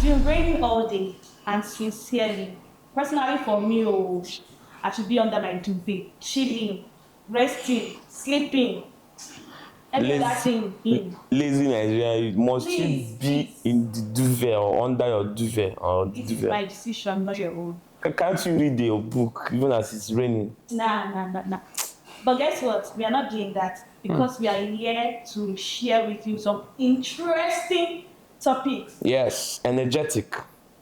been raining all day, and sincerely, personally for me, I should be under my duvet, chilling, resting, sleeping, every other thing in. Lazy Nigeria, must you Please, be please. in the duvet or under your duvet or This is duvet? my decision, not your own. Can't you read your book even as it's raining? Nah. But guess what? We are not doing that because we are here to share with you some interesting topics. Yes, energetic,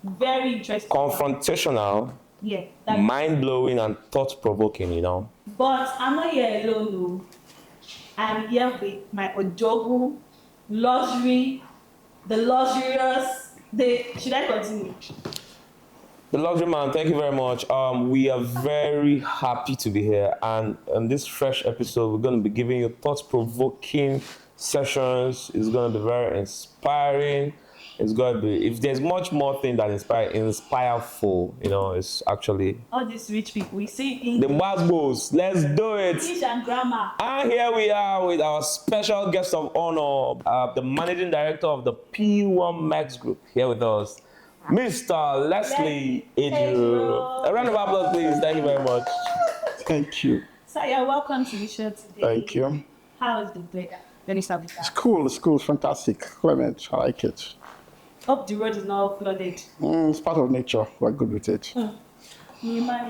Very interesting. confrontational, Yeah. mind-blowing and thought-provoking, But I'm not here alone, though. I'm here with my Ojogu, luxury, the luxurious. Should I continue? The luxury man, thank you very much. We are very happy to be here, and in this fresh episode, we're going to be giving you thought-provoking sessions. It's going to be very inspiring. It's going to be, if there's much more thing than inspireful, it's actually All these rich people, we see in the Masbos. Let's do it. English and grammar. And here we are with our special guest of honor, the managing director of the Pwan Max Group, here with us, Mr. Leslie Ejiro. A round of applause, please. Thank you very much. Thank you. So you're welcome to the show today. Thank you. How is the weather? Let me start with It's that. cool. It's cool. It's fantastic. Clement, I like it. Hope the road is not flooded. It's part of nature. We're good with it.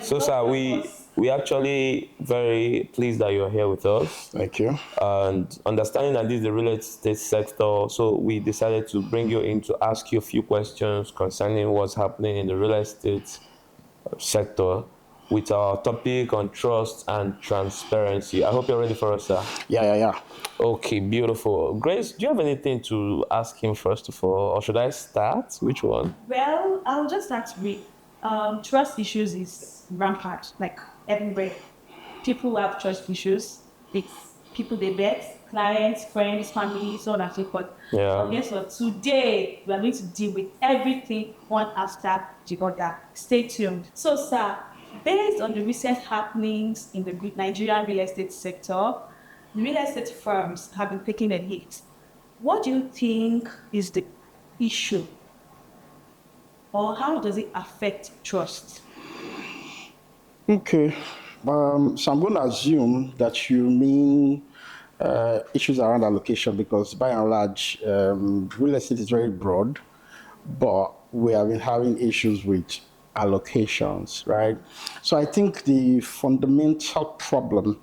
So, sir, we actually very pleased that you're here with us. Thank you. And understanding that this is the real estate sector, so we decided to bring you in to ask you a few questions concerning what's happening in the real estate sector with our topic on trust and transparency. I hope you're ready for us, sir. Yeah. Okay, beautiful. Grace, do you have anything to ask him first of all, or should I start? Which one? Well, I'll just start with trust issues is rampant, like everywhere. People who have trust issues, it's people they bet, clients, friends, family, so on and so forth. Yeah. But guess what? Today, we are going to deal with everything one after the other. Stay tuned. So, sir, based on the recent happenings in the Nigerian real estate sector, the real estate firms have been taking a hit. What do you think is the issue? Or how does it affect trust? Okay. So I'm going to assume that you mean issues around allocation because by and large, real estate is very broad, but we have been having issues with allocations, right? So I think the fundamental problem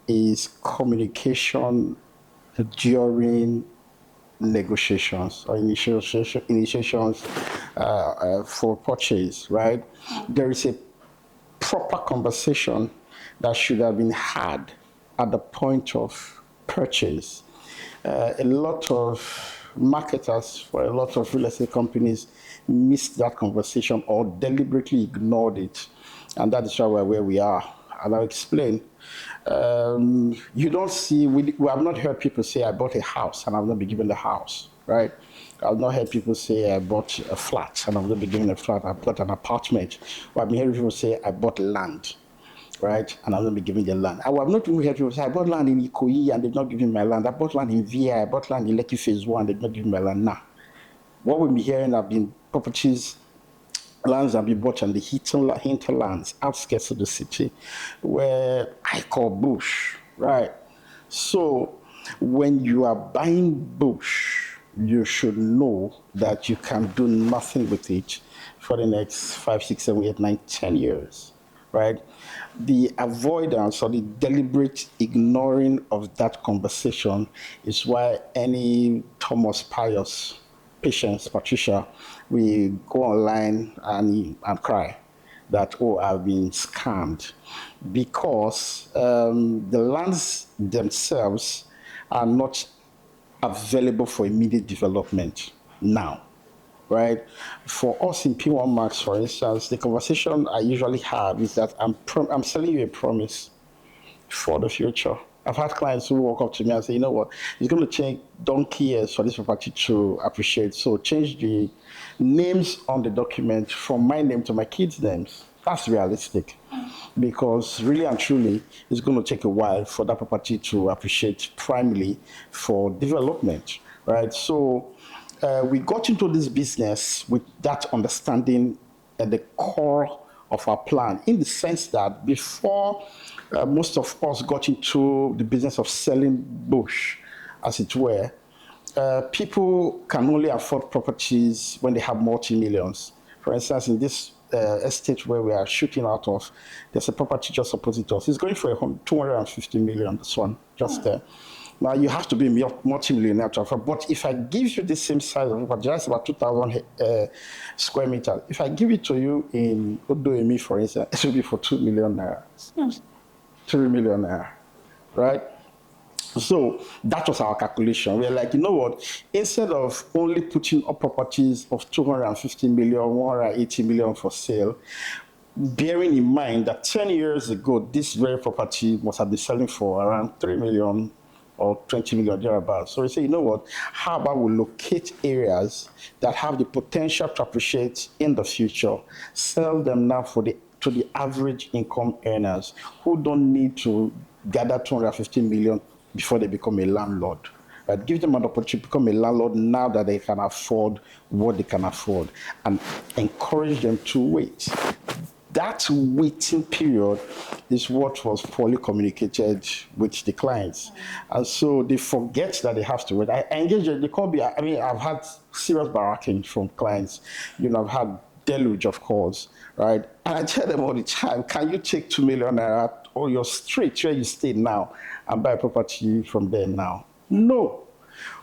is communication during negotiations or initiations for purchase, right? There is a proper conversation that should have been had at the point of purchase. A lot of marketers for a lot of real estate companies missed that conversation or deliberately ignored it. And that is why we're where we are. And I'll explain. You don't see, we have not heard people say, I bought a house and I've not been given the house, right? I've not heard people say, I bought a flat and I've not been given a flat, I bought an apartment. Or I've been hearing people say, I bought land, right? And I've not been given the land. I have not even heard people say, I bought land in Ikoyi and they've not given my land. I bought land in VI, I bought land in Lekki Phase 1, they've not given my land. Nah. What we'll be hearing have been properties, lands that be bought on the hinterlands, outskirts of the city, where I call bush, right? So when you are buying bush, you should know that you can do nothing with it for the next 5, 6, 7, 8, 9, 10 years, right? The avoidance or the deliberate ignoring of that conversation is why any Thomas Pius, Patience, Patricia, we go online and cry that, oh, I've been scammed. Because the lands themselves are not available for immediate development now, right? For us in P1 Max, for instance, the conversation I usually have is that I'm selling you a promise for the future. I've had clients who walk up to me and say, you know what, it's going to take donkey years for this property to appreciate. So change the names on the document from my name to my kids' names. That's realistic. Because really and truly, it's going to take a while for that property to appreciate primarily for development, right? So we got into this business with that understanding at the core of our plan, in the sense that before most of us got into the business of selling bush, as it were, people can only afford properties when they have multi-millions. For instance, in this estate where we are shooting out of, there's a property just opposite us. It's going for 250 million, this one, just there. Now, you have to be multi-millionaire to afford. But if I give you the same size of property, that's about 2,000 square meters. If I give it to you in Odoemi, for instance, it will be for 2 million naira. 3 million naira, right? So that was our calculation. We're like, you know what? Instead of only putting up properties of 250 million, 180 million for sale, bearing in mind that 10 years ago, this very property must have been selling for around 3 million or 20 million thereabouts. So we say, you know what? How about we locate areas that have the potential to appreciate in the future, sell them now to the average income earners who don't need to gather 250 million before they become a landlord. Right? Give them an opportunity to become a landlord now that they can afford what they can afford, and encourage them to wait. That waiting period is what was poorly communicated with the clients. And so they forget that they have to wait. I engage, they call me, I mean, I've had serious barracking from clients. You know, I've had deluge of calls, right? And I tell them all the time, can you take 2 million naira or your street where you stay now and buy property from there now? No.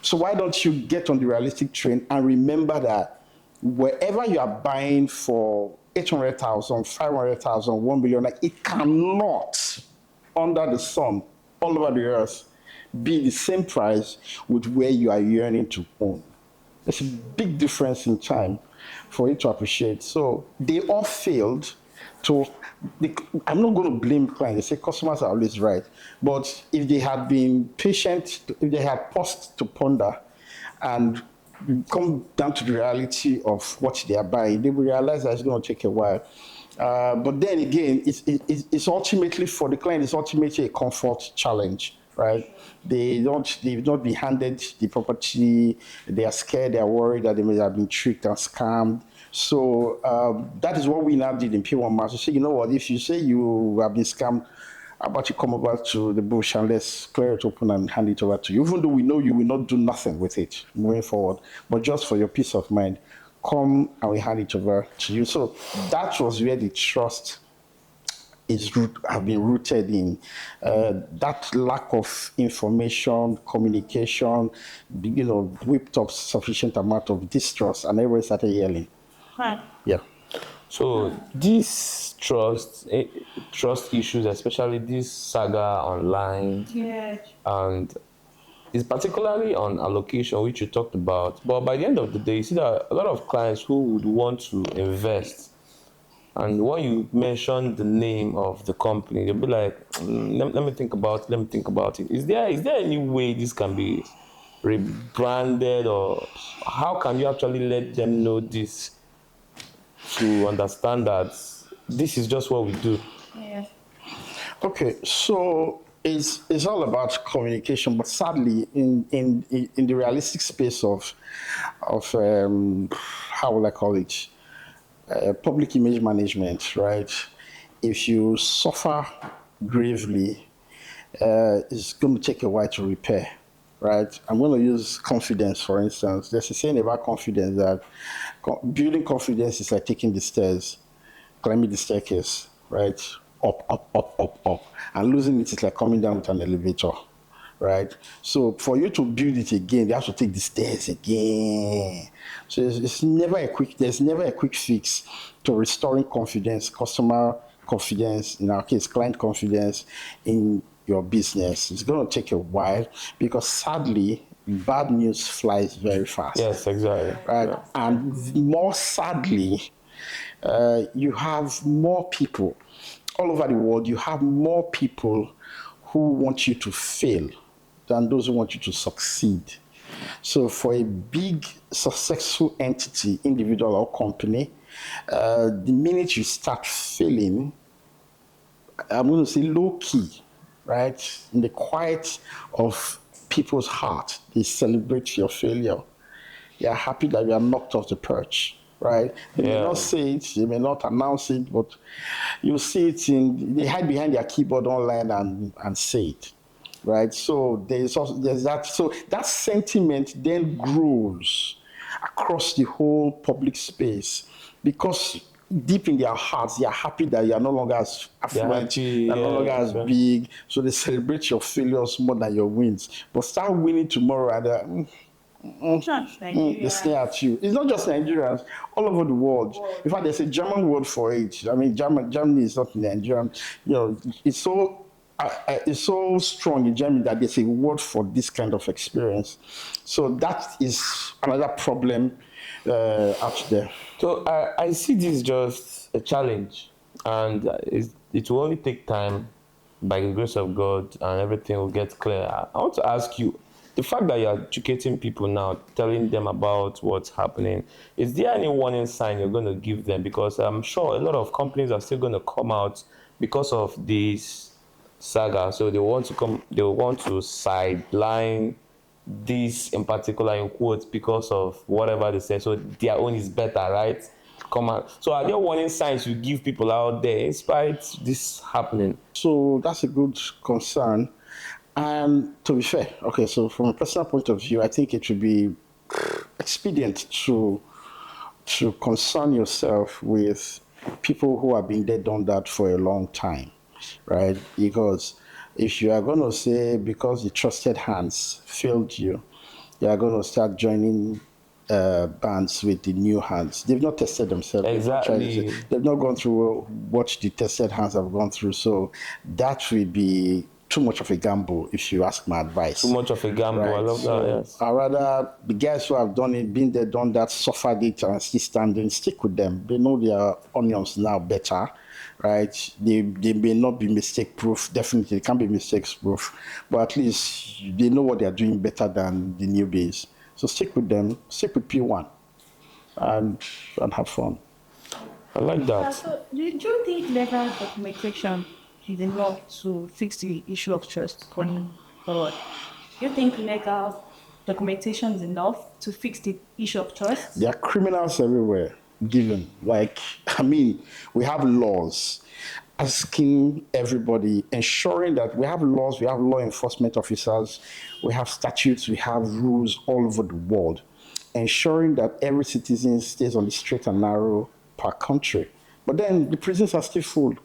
So why don't you get on the realistic train and remember that wherever you are buying for 800,000, 500,000, 1 million, it cannot, under the sun, all over the earth, be the same price with where you are yearning to own. There's a big difference in time for you to appreciate. So they all failed to, I'm not going to blame clients. They say customers are always right. But if they had been patient, if they had paused to ponder and come down to the reality of what they are buying, they will realize that it's going to take a while. But then again, it's ultimately, for the client, it's ultimately a comfort challenge, right? They've not been handed the property. They are scared, they are worried that they may have been tricked and scammed. So that is what we now did in Pwan Mass. We say, you know what, if you say you have been scammed, how about you come over to the bush and let's clear it open and hand it over to you, even though we know you will not do nothing with it moving forward, but just for your peace of mind, come and we hand it over to you. So that was where the trust have been rooted in. That lack of information, communication, whipped up sufficient amount of distrust, and everybody started yelling. Right. Yeah. So these trust issues, especially this saga online, Yeah. and is particularly on allocation, which you talked about. But by the end of the day, you see that a lot of clients who would want to invest, and when you mention the name of the company, they'll be like, let me think about it, let me think about it. Is there any way this can be rebranded, or how can you actually let them know this to understand that this is just what we do? Yeah. Okay, so it's all about communication, but sadly, in the realistic space of how will I call it, public image management, right? If you suffer gravely, it's going to take a while to repair, right? I'm going to use confidence, for instance. There's a saying about confidence that building confidence is like taking the stairs, climbing the staircase, right? Up, up, up, up, up. And losing it is like coming down with an elevator, right? So for you to build it again, you have to take the stairs again. So there's never a quick fix to restoring confidence, customer confidence, in our case, client confidence in your business. It's going to take a while because sadly, bad news flies very fast. Yes, exactly. Right? Yeah. And more sadly, you have more people all over the world. You have more people who want you to fail than those who want you to succeed. So for a big, successful entity, individual or company, the minute you start failing, I'm going to say low key, right? In the quiet of people's heart, they celebrate your failure. They are happy that you are knocked off the perch, right? They may not Yeah. say it, they may not announce it, but you see it they hide behind their keyboard online and say it, right? So there's that. So that sentiment then grows across the whole public space because deep in their hearts, they are happy that you are no longer as They're affluent, happy. you are no longer Yeah. as big. So they celebrate your failures more than your wins. But start winning tomorrow, and Trans they Nigeria. stare at you. It's not just Nigerians, all over the world. In fact, there's a German word for it. I mean, Germany is not Nigerian. You know, it's so strong in Germany that there's a word for this kind of experience. So that is another problem out there. So I see this just a challenge, and it will only take time by the grace of God, and everything will get clear. I want to ask you, the fact that you're educating people now, telling them about what's happening, is there any warning sign you're going to give them? Because I'm sure a lot of companies are still going to come out because of this saga. So they want to sideline this in particular in quotes because of whatever they say. So their own is better, right? Come on. So are there warning signs you give people out there in spite this happening? So that's a good concern. And to be fair, okay, so from a personal point of view, I think it would be expedient to concern yourself with people who have been dead on that for a long time, right? Because if you are going to say because the trusted hands failed you, you are going to start joining bands with the new hands. They've not tested themselves. Exactly. They've not gone through what the tested hands have gone through. So that will be too much of a gamble, if you ask my advice. Too much of a gamble. Right. I love that. So Yes. I rather the guys who have done it, been there, done that, suffered it, and still standing, stick with them. They know their onions now better, right? They may not be mistake proof. Definitely, they can't be mistakes proof, but at least they know what they are doing better than the newbies. So stick with them. Stick with P1, and have fun. I like that. So, do you think legal documentation is enough to fix the issue of trust going forward? Do you think legal documentation is enough to fix the issue of trust? There are criminals everywhere, given. Like, I mean, we have laws asking everybody, ensuring that we have laws, we have law enforcement officers, we have statutes, we have rules all over the world, ensuring that every citizen stays on the straight and narrow per country. But then the prisons are still full.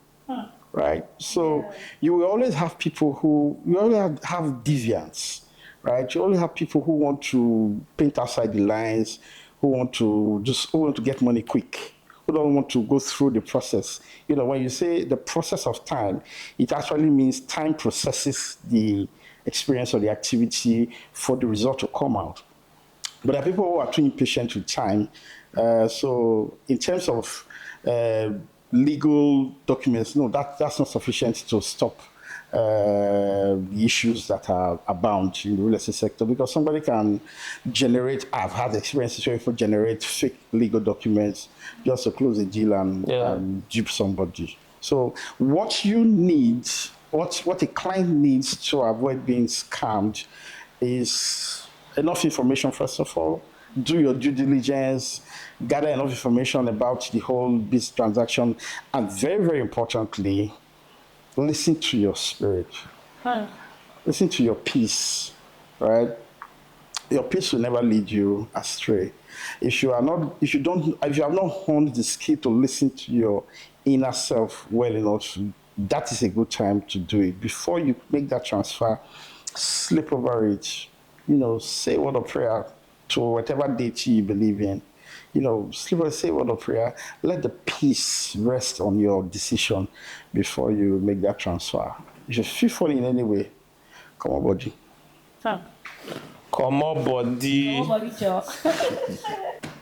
Right? So you will always have you always have deviants, right? You always have people who want to paint outside the lines, who want to get money quick, who don't want to go through the process. You know, when you say the process of time, it actually means time processes the experience or the activity for the result to come out. But there are people who are too impatient with time. So in terms of legal documents, no, that's not sufficient to stop the issues that are abound in the real estate sector, because somebody can generate, I've had experiences where people generate fake legal documents just to close a deal and dupe somebody. So what you need, what a client needs to avoid being scammed is enough information, first of all. Do your due diligence, gather enough information about the whole business transaction, and very, very importantly, listen to your spirit. Listen to your peace, right? Your peace will never lead you astray. If you have not honed the skill to listen to your inner self well enough, that is a good time to do it. Before you make that transfer, sleep over it. You know, say a word of prayer to whatever deity you believe in. You know, sleep or say a word of prayer. Let the peace rest on your decision before you make that transfer. If you feel funny in any way, come on, body. Come on, body.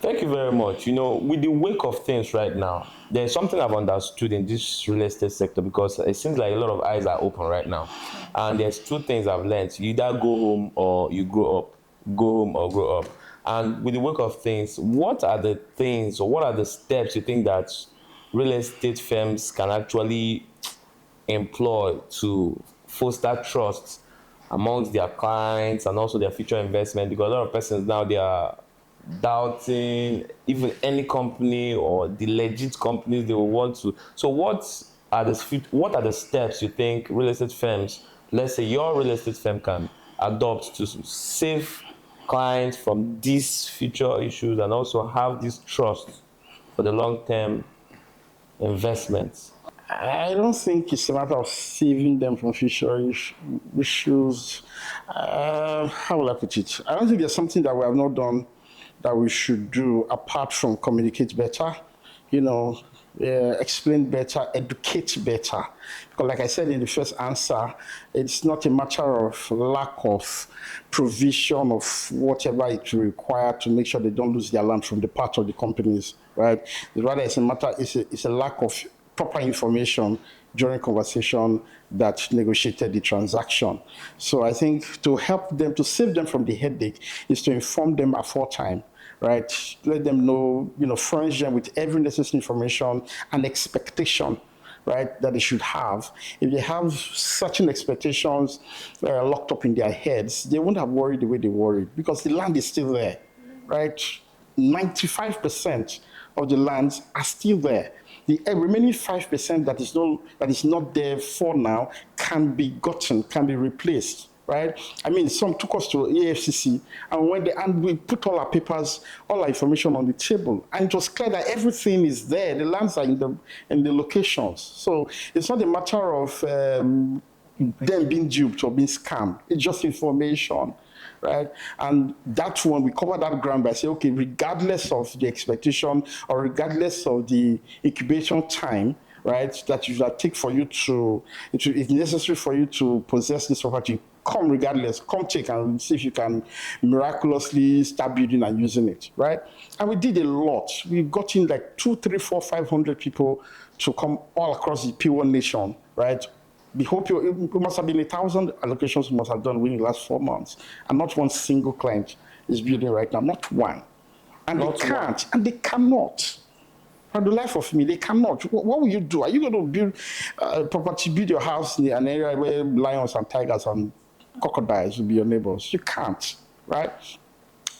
Thank you very much. You know, with the wake of things right now, there's something I've understood in this real estate sector, because it seems like a lot of eyes are open right now. And there's two things I've learned. You either go home or you grow up. Go home or grow up. And with the wake of things, what are the things or what are the steps you think that real estate firms can actually employ to foster trust amongst their clients and also their future investment? Because a lot of persons now, doubting even any company or the legit companies they will want to. So what are the steps you think real estate firms, let's say your real estate firm, can adopt to save clients from these future issues and also have this trust for the long-term investments? I don't think it's a matter of saving them from future issues. How will I put it? I don't think there's something that we have not done that we should do apart from communicate better, you know, explain better, educate better. Because, like I said in the first answer, it's not a matter of lack of provision of whatever it will require to make sure they don't lose their land from the part of the companies, right? Rather, it's a lack of proper information during conversation that negotiated the transaction. So I think to help them, to save them from the headache, is to inform them aforetime, right? Let them know, furnish them with every necessary information and expectation, right, that they should have. If they have certain expectations locked up in their heads, they won't have worried the way they worried because the land is still there, right? 95% of the lands are still there. The remaining 5% that is not there for now can be gotten, can be replaced, right? I mean, some took us to AFCC, and we put all our papers, all our information on the table, and it was clear that everything is there. The lands are in the locations. So it's not a matter of them being duped or being scammed. It's just information. Right? And that one, we cover that ground by saying, okay, regardless of the expectation or regardless of the incubation time, right, that you should take for you it's necessary for you to possess this property, come regardless, come take and see if you can miraculously start building and using it, right? And we did a lot. We got in like 2, 3, 4, 500 people to come all across the Pwan nation, right? We hope it must have been 1,000 allocations we must have done within the last 4 months. And not one single client is building right now, not one. And not they can't, one. And they cannot. For the life of me, they cannot. What will you do? Are you going to build property, build your house in an area where lions and tigers and crocodiles will be your neighbors? You can't, right?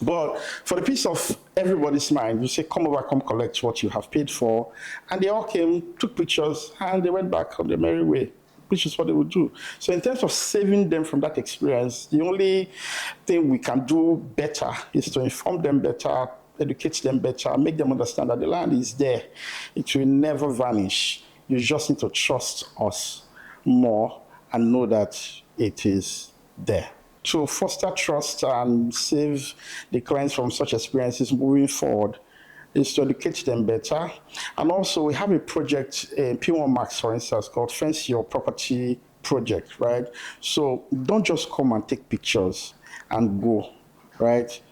But for the peace of everybody's mind, you say, come over, come collect what you have paid for. And they all came, took pictures, and they went back on their merry way, which is what they would do. So in terms of saving them from that experience, the only thing we can do better is to inform them better, educate them better, make them understand that the land is there. It will never vanish. You just need to trust us more and know that it is there. To foster trust and save the clients from such experiences moving forward is to educate them better. And also we have a project in P1 Max, for instance, called Fence Your Property Project, right? So don't just come and take pictures and go, right?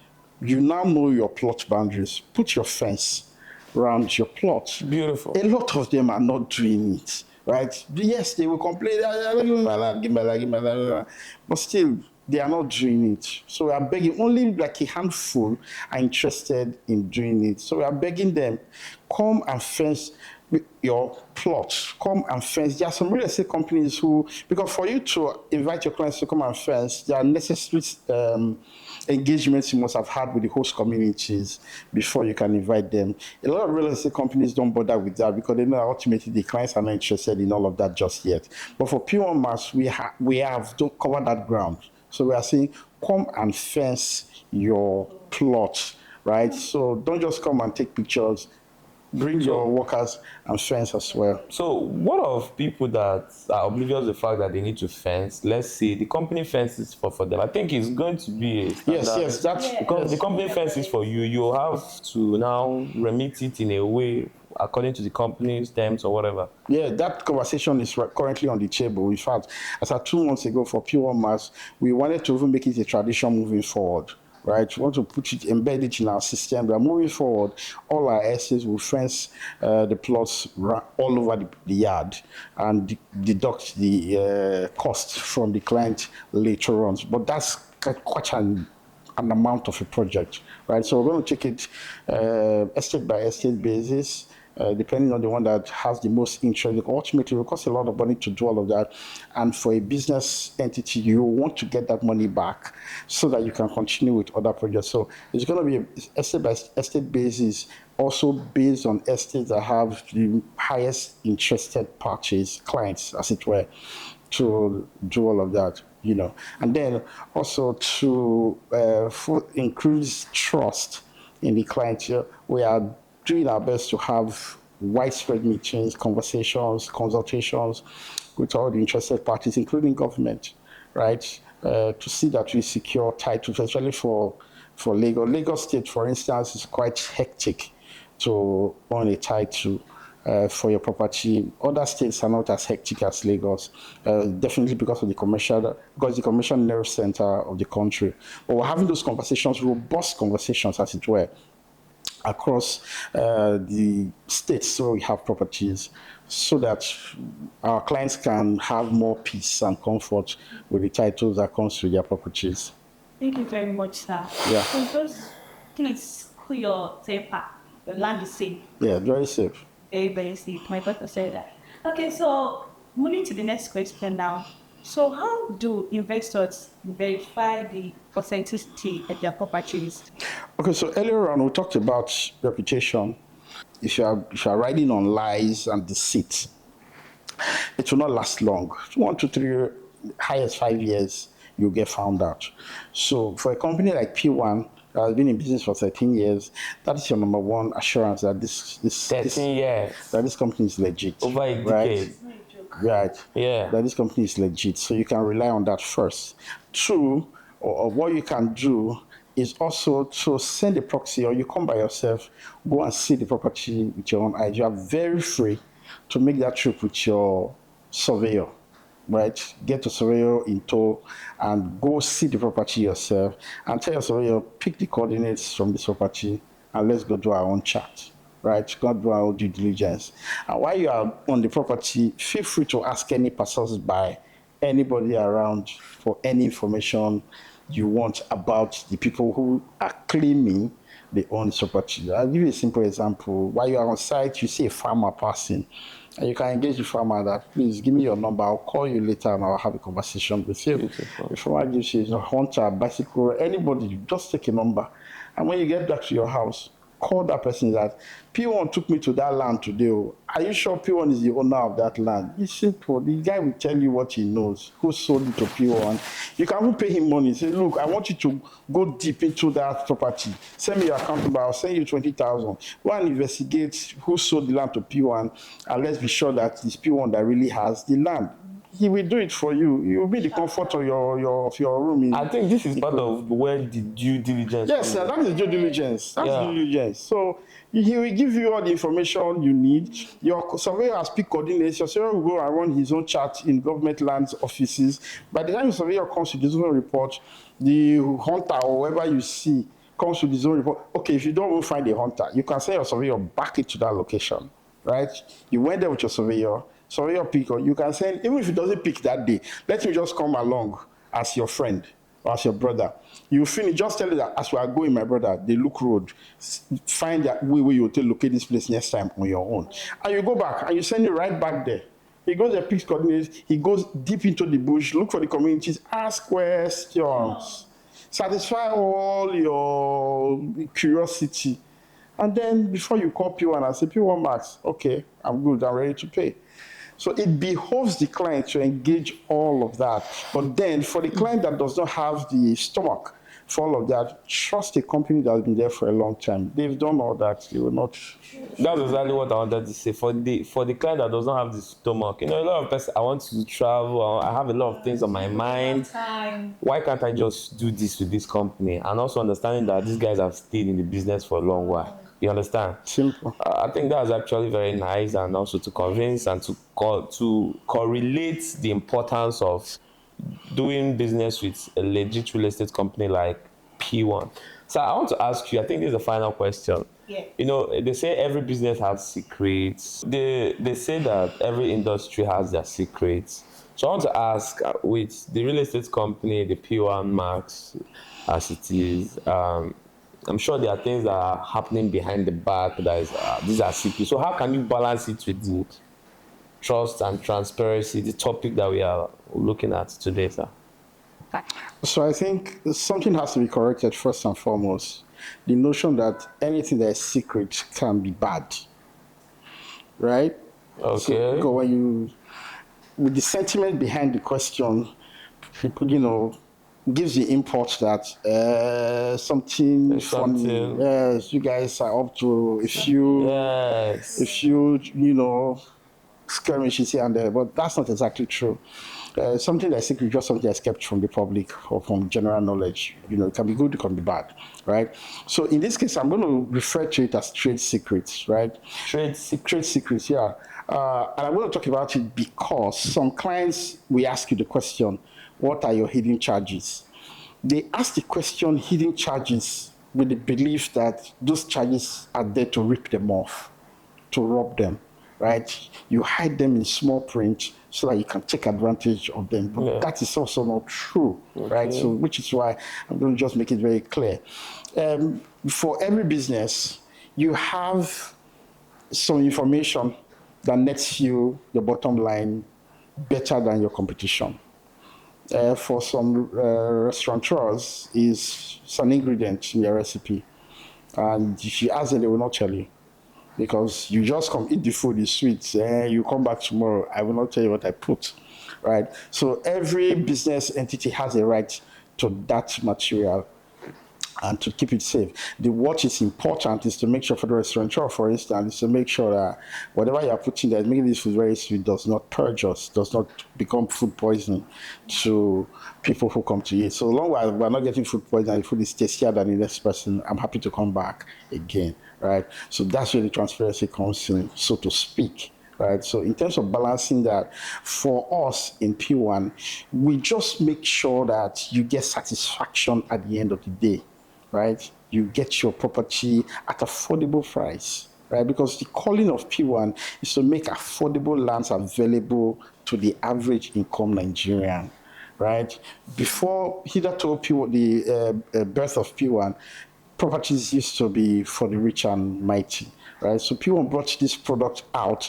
You now know your plot boundaries. Put your fence around your plot. Beautiful. A lot of them are not doing it, right? Yes, they will complain, but still, they are not doing it. So we are begging, only like a handful are interested in doing it. So we are begging them, come and fence your plot. Come and fence. There are some real estate companies who, because for you to invite your clients to come and fence, there are necessary engagements you must have had with the host communities before you can invite them. A lot of real estate companies don't bother with that because they know ultimately the clients are not interested in all of that just yet. But for P1 Mass, we have to cover that ground. So we are saying, come and fence your plot, right? So don't just come and take pictures. Bring your workers and fence as well. So what of people that are oblivious to the fact that they need to fence? Let's say the company fences for them. I think it's going to be a standard. Yes, that's because the company fences for you. You have to now remit it in a way according to the company's terms or whatever. Yeah, that conversation is currently on the table. In fact, as of 2 months ago for P1 Mass, we wanted to even make it a tradition moving forward. Right, we want to embed it in our system. But moving forward, all our essays will fence the plots all over the yard and deduct the cost from the client later on. But that's quite an amount of a project, right? So we're going to take it estate by estate basis. depending on the one that has the most interest. Ultimately, it will cost a lot of money to do all of that. And for a business entity, you want to get that money back so that you can continue with other projects. So it's going to be a estate by estate basis, also based on estates that have the highest interested parties, clients, as it were, to do all of that, and then also to increase trust in the client. We are doing our best to have widespread meetings, conversations, consultations with all the interested parties, including government, right? To see that we secure titles, especially for Lagos. Lagos State, for instance, is quite hectic to own a title for your property. Other states are not as hectic as Lagos, definitely because of the commercial nerve center of the country. But we're having those conversations, robust conversations, as it were, across the states where we have properties, so that our clients can have more peace and comfort with the titles that comes to their properties. Thank you very much, sir. Yeah. So just please clear paper. The land is safe. Yeah, very safe. Very, very safe. My daughter said that. Okay, so moving to the next question now. So how do investors verify the authenticity of their properties? Okay, so earlier on we talked about reputation. If you are riding on lies and deceit, it will not last long. 1 to 3, highest 5 years, you'll get found out. So for a company like Pwan that has been in business for 13 years, that is your number one assurance that this 13 years. That this company is legit. Over a decade. Right. Yeah. That this company is legit. So you can rely on that first. 2, or what you can do is also to send a proxy, or you come by yourself, go and see the property with your own eyes. You are very free to make that trip with your surveyor, right? Get a surveyor in tow and go see the property yourself and tell your surveyor, pick the coordinates from this property and let's go do our own chart, right? Go do our own due diligence. And while you are on the property, feel free to ask any passers-by, anybody around, for any information you want about the people who are claiming they own the property. I'll give you a simple example. While you are on site, you see a farmer passing, and you can engage the farmer that, please give me your number, I'll call you later and I'll have a conversation with you. The farmer gives you a hunter, bicycle, anybody, you just take a number. And when you get back to your house, call that person that P1 took me to that land today. Are you sure P1 is the owner of that land? It's simple. The guy will tell you what he knows, who sold it to P1. You can even pay him money. Say, look, I want you to go deep into that property. Send me your account number. I'll send you 20,000. Go and investigate who sold the land to P1, and let's be sure that it's P1 that really has the land. He will do it for you. You will be the comfort of your room. I think this is part of where the due diligence. Yes, sir, that is due diligence. That's Yeah. due diligence. So he will give you all the information you need. Your surveyor has picked coordinates. Your surveyor will go and run his own chart in government lands offices. By the time the surveyor comes with his own report, the hunter or whoever you see comes with his own report. Okay, if you don't even find a hunter, you can send your surveyor back into that location, right? You went there with your surveyor pick, or you can send, even if he doesn't pick that day, let him just come along as your friend or as your brother. You finish, just tell him that as we are going, my brother, the Look Road, find that way where you will locate this place next time on your own. And you go back and you send it right back there. He goes there, picks coordinates, he goes deep into the bush, look for the communities, ask questions, satisfy all your curiosity. And then before you call P1 and say, P1 Max, okay, I'm good, I'm ready to pay. So it behoves the client to engage all of that. But then for the client that does not have the stomach for all of that, trust a company that has been there for a long time. They've done all that. They will not. That's exactly what I wanted to say. For the client that does not have the stomach, a lot of person, I want to travel, I have a lot of things on my mind. Why can't I just do this with this company? And also understanding that these guys have stayed in the business for a long while. You understand? Simple. I think that's actually very nice, and also to convince and to correlate the importance of doing business with a legit real estate company like P1. So I want to ask you, I think this is the final question. Yeah. They say every business has secrets. They say that every industry has their secrets. So I want to ask, with the real estate company, the P1 Max, as it is, I'm sure there are things that are happening behind the back that is, these are secrets. So how can you balance it with the trust and transparency, the topic that we are looking at today, sir? So I think something has to be corrected first and foremost. The notion that anything that is secret can be bad, right? So Okay. because when you, with the sentiment behind the question, people, gives the import that something There's funny. something. Yes, you guys are up to a few, Yes. skirmishes here and there, but that's not exactly true. Something that's secret, just something that's kept from the public or from general knowledge. It can be good, it can be bad, right? So in this case, I'm going to refer to it as trade secrets, right? Trade secret. Trade secrets, yeah. And I'm going to talk about it because some clients will ask you the question, what are your hidden charges? They ask the question, hidden charges, with the belief that those charges are there to rip them off, to rob them, right? You hide them in small print so that you can take advantage of them. But Yeah. that is also not true, right? So, which is why I'm going to just make it very clear. For every business, you have some information that nets you your bottom line better than your competition. For some restaurateurs, is an ingredient in your recipe. And if you ask them, they will not tell you. Because you just come eat the food, it's sweet, you come back tomorrow, I will not tell you what I put, right? So every business entity has a right to that material and to keep it safe. What is important is to make sure for the restaurateur, for instance, is to make sure that whatever you are putting there, making this food very sweet, does not purge us, does not become food poisoning to people who come to eat. So long as we're not getting food poisoning, the food is tastier than the next person, I'm happy to come back again, right? So that's where the transparency comes in, so to speak. Right. So in terms of balancing that, for us in P1, we just make sure that you get satisfaction at the end of the day, right? You get your property at affordable price, right? Because the calling of P1 is to make affordable lands available to the average income Nigerian, right? Before hitherto the birth of P1, properties used to be for the rich and mighty, right? So P1 brought this product out,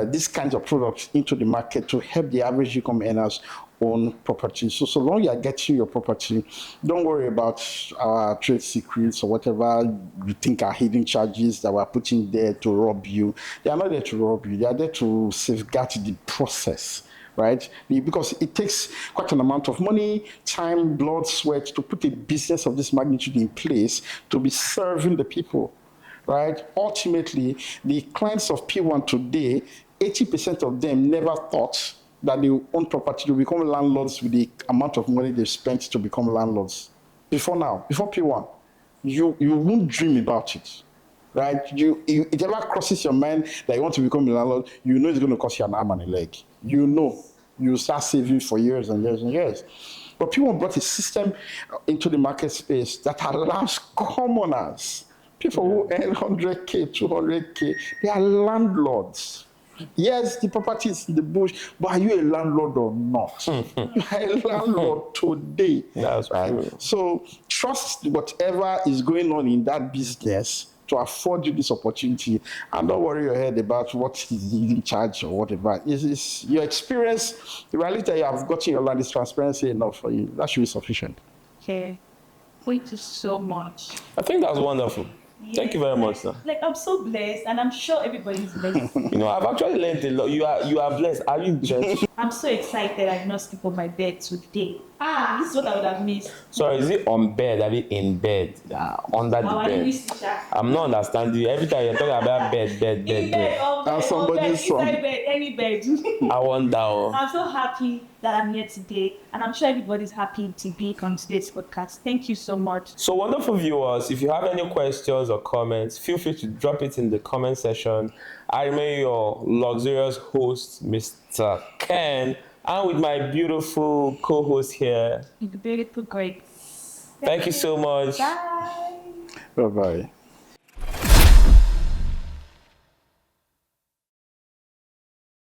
these kinds of products into the market to help the average income earners own property. So long you are getting your property, don't worry about our trade secrets or whatever you think are hidden charges that we're putting there to rob you. They are not there to rob you. They are there to safeguard the process, right? Because it takes quite an amount of money, time, blood, sweat to put a business of this magnitude in place to be serving the people, right? Ultimately, the clients of P1 today, 80% of them never thought that they own property to become landlords with the amount of money they spent to become landlords. Before now, before P1, you won't dream about it, right? It ever crosses your mind that you want to become a landlord, you know it's going to cost you an arm and a leg. You start saving for years and years and years. But people brought a system into the market space that allows commoners, people who earn 100K, 200K, they are landlords. Yes, the property is in the bush, but are you a landlord or not? You are a landlord today. That's right? true. So trust whatever is going on in that business to afford you this opportunity, and don't worry your head about what is in charge or whatever. It's your experience, the reality that you have gotten your land is transparency enough for you. That should be sufficient. Okay. Thank you so much. I think that's wonderful. Thank you very much, sir. Like, I'm so blessed, and I'm sure everybody's blessed. I've actually learned a lot. You are blessed. Are you blessed? I'm so excited I did not sleep on my bed today. This is what I would have missed. Sorry, is it on bed? Are we in bed? Under the Our bed? English teacher. I'm not understanding you. Every time you're talking about bed. In bed, on bed, And on somebody's bed, son. inside bed, any bed. I wonder. I'm so happy that I'm here today, and I'm sure everybody's happy to be on today's podcast. Thank you so much. So, wonderful viewers, if you have any questions or comments, feel free to drop it in the comment section. I remain your luxurious host, Mr. Ken, and with my beautiful co-host here. Beautiful, great. Thank you so much. Bye. Bye-bye.